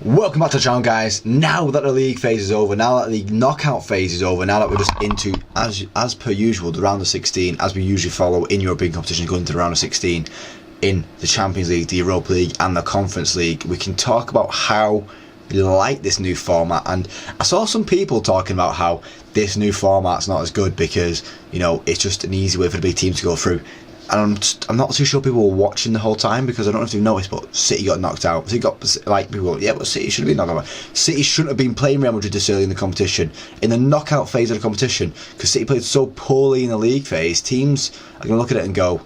Welcome back to the channel, guys. Now that the league phase is over, now that the knockout phase is over, now that we're just into, as per usual, the round of 16, as we usually follow in European competition, going to the round of 16 in the Champions League, the Europa League and the Conference League, we can talk about how we like this new format. And I saw some people talking about how this new format's not as good because, you know, it's just an easy way for the big teams to go through. And I'm not too sure people were watching the whole time, because I don't know if you've noticed, but City got knocked out. City got, like, people, yeah, but City should have been knocked out. City shouldn't have been playing Real Madrid this early in the competition, in the knockout phase of the competition, because City played so poorly in the league phase. Teams are going to look at it and go,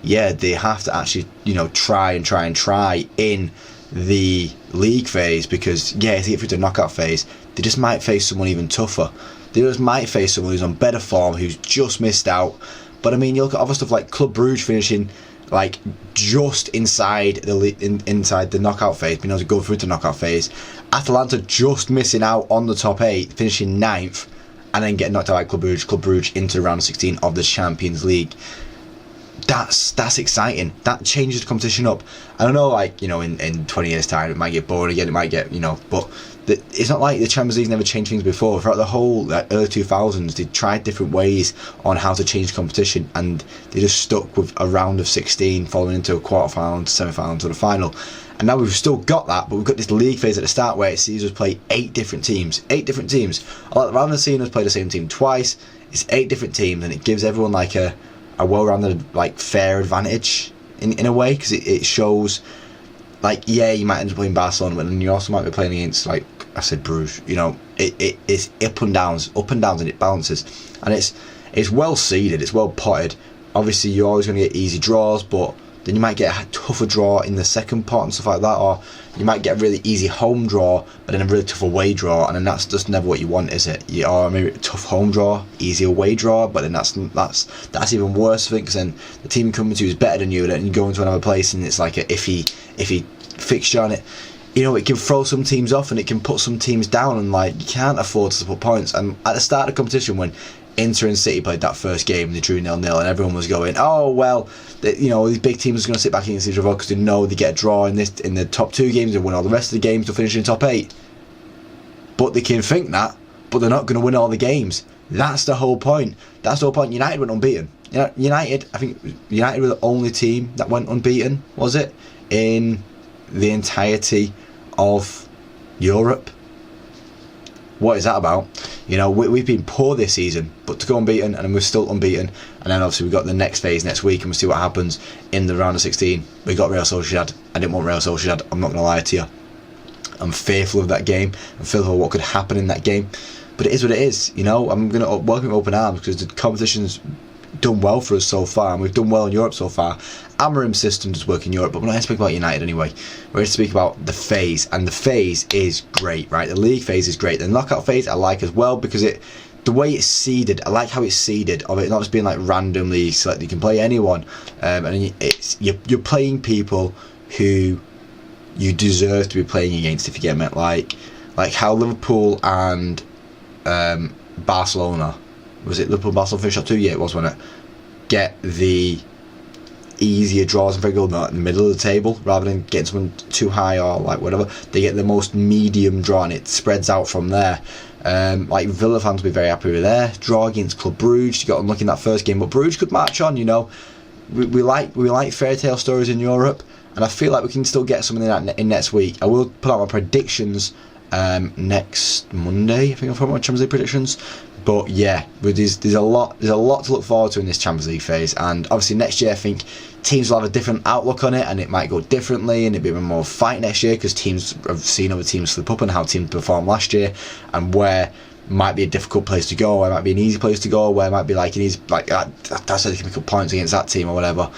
yeah, they have to actually, you know, try in the league phase, because, yeah, if they get through the knockout phase, they just might face someone even tougher. They just might face someone who's on better form, who's just missed out. But I mean, you look at other stuff like Club Brugge finishing like just inside the knockout phase, being able to go through to the knockout phase. Atalanta just missing out on the top 8, finishing 9th, and then getting knocked out by Club Brugge into the round of 16 of the Champions League. That's exciting. That changes the competition up. I don't know, like, you know, in 20 years time it might get boring again, it might get, you know, but it's not like the Champions League never changed things before. Throughout the whole early 2000s, they tried different ways on how to change competition, and they just stuck with a round of 16 following into a quarter-final, to semi-final, to the final. And now we've still got that, but we've got this league phase at the start where it sees us play 8 different teams. 8 different teams. Rather than seeing us play the same team twice, it's 8 different teams, and it gives everyone like a well-rounded, like, fair advantage in a way, because it shows, like, yeah, you might end up playing Barcelona, but then you also might be playing against, like I said, Bruges. You know, it's up and downs, and it balances, and it's well seeded, it's well potted. Obviously, you're always going to get easy draws, but then you might get a tougher draw in the second pot and stuff like that, or you might get a really easy home draw, but then a really tough away draw, and then that's just never what you want, is it? Or maybe a tough home draw, easy away draw, but then that's even worse, I think, because then the team coming to you is better than you, and then you go into another place and it's like a iffy fixture on it. You know, it can throw some teams off and it can put some teams down, and like, you can't afford to put points. And at the start of the competition, when Inter and City played that first game, they drew 0-0, and everyone was going, oh well, you know, these big teams are going to sit back against each other because they know they get a draw in the top 2 games and win all the rest of the games to finish in the top 8. But they can think that, but they're not going to win all the games. That's the whole point. That's the whole point. United went unbeaten. I think United were the only team that went unbeaten, was it, in the entirety of Europe. What is that about? You know, we've been poor this season, but to go unbeaten, and we're still unbeaten, and then obviously we've got the next phase next week, and we'll see what happens in the round of 16. We got Real Sociedad. I didn't want Real Sociedad, I'm not going to lie to you. I'm fearful of that game. I'm fearful of what could happen in that game, but it is what it is. You know, I'm going to welcome open arms, because the competition's done well for us so far, and we've done well in Europe so far. Amorim's system does work in Europe, but we're not going to speak about United anyway. We're going to speak about the phase, and the phase is great, right? The league phase is great. The knockout phase I like as well, because the way it's seeded, I like how it's seeded, of it not just being like randomly selected. You can play anyone, and you're playing people who you deserve to be playing against, if you get me. Like how Liverpool and Barcelona, was it Liverpool Barcelona finished up 2? Yeah, it was, wasn't it? Get the easier draws and very good in the middle of the table, rather than getting someone too high or like whatever. They get the most medium draw, and it spreads out from there. Like Villa fans will be very happy with their draw against Club Brugge. You got unlucky in that first game, but Brugge could march on. You know, we like fairy tale stories in Europe, and I feel like we can still get something in next week. I will put out my predictions next Monday. I think I'll put out my Champions League predictions. But yeah, there's a lot to look forward to in this Champions League phase, and obviously next year I think teams will have a different outlook on it, and it might go differently, and it'll be a more fight next year, because teams have seen other teams slip up and how teams performed last year, and where might be a difficult place to go, where it might be an easy place to go, where it might be like an easy, like that's how they can pick up points against that team or whatever.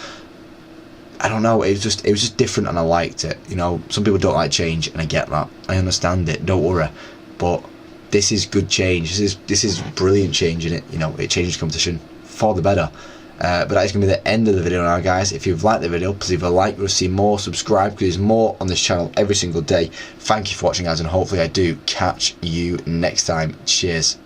I don't know. It was just different, and I liked it. You know, some people don't like change, and I get that. I understand it. Don't worry, but this is good change. This is brilliant change in it. You know, it changes competition for the better. But that is going to be the end of the video now, guys. If you've liked the video, please leave a like. We'll see more, subscribe, because there's more on this channel every single day. Thank you for watching, guys, and hopefully I do catch you next time. Cheers.